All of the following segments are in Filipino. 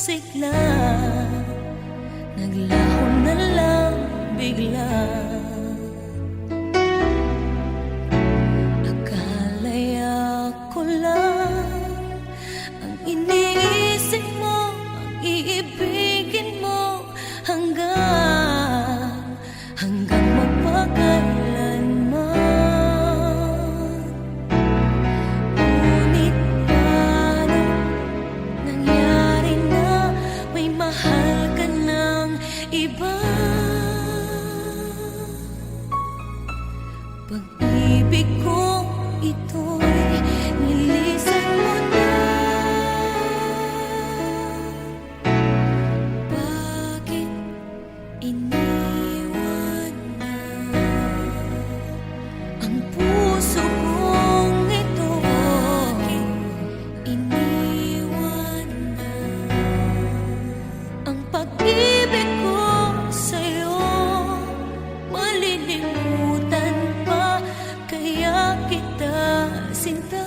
sigla, naglaho na lang bigla. Akala'y ako lang ang iniisip mo, ang iibigin mo hanggang magpakailanman. Ngunit paano nangyari na may mahal ka ng iba? Pag-ibig ko ito'y nilisan mo na. Bakit iniwan na ang puso kong ito? Bakit iniwan na ang pag-ibig ko sa'yo? Malilimutan pa kaya kita sinta?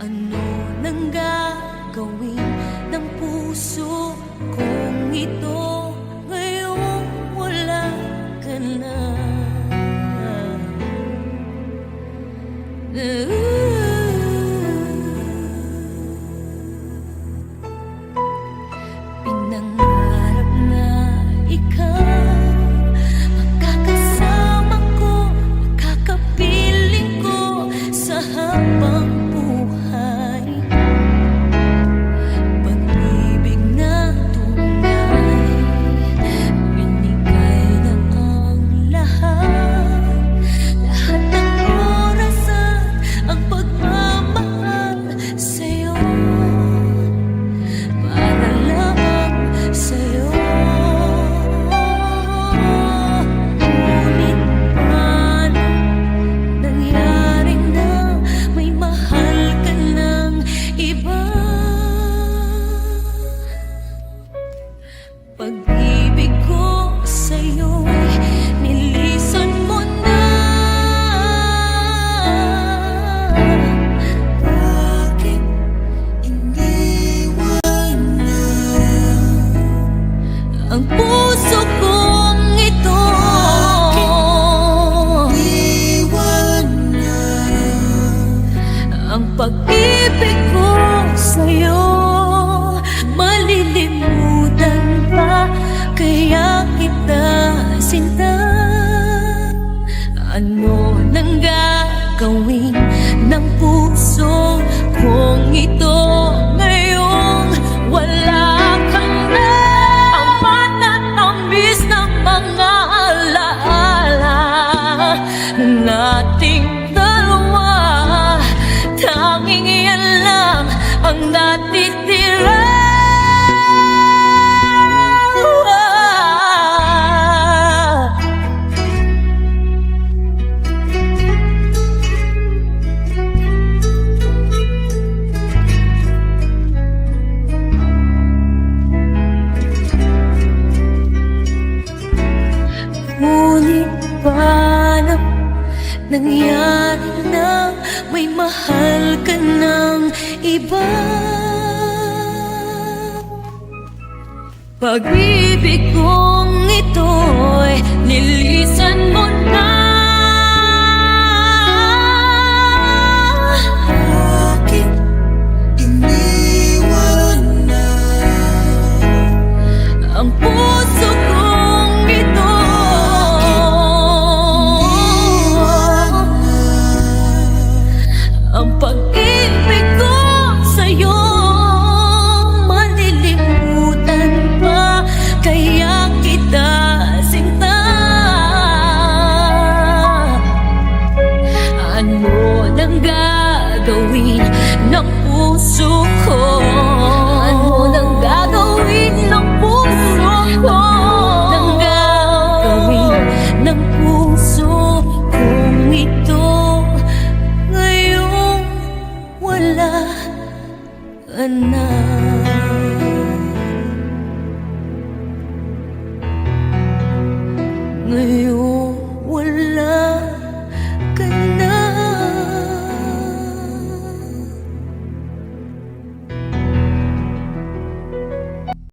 Ano nang gagawin ng puso kong ito ngayong wala ka na? Pinangarap na ikaw makakasama ko, makakapiling ko sa habang buhay. Pag-ibig na tunay, binigay na ang lahat ng oras at ang pagmamahal sa'yo, para lang sa'yo. Ngunit paano nangyari na may mahal ka ng iba? Pag-ibig ko sa'yo'y nilisan mo na. Bakit iniwan na ang puso kong ito? Iniwan na ang pag-ibig ko sa'yo. Malilimutan pa kaya kita sinta? Ano nang gagawin ng puso kong ito ngayong wala ka na? Ang matatamis ng mga alaala nating dalawa, tanging yan lang ang natitira. Ngunit paano nangyari na may mahal ka ng iba? Pag-ibig kong ito'y nilisan mo na. Bakit iniwan na ang puso kong ito? Ang pag-ibig ko sa'yo, malilimutan pa kaya kita sinta? Ano nang gagawin ng puso ko? Ano nang gagawin ng puso ko? Ano nang gagawin ng puso kong ito ngayong wala ka na?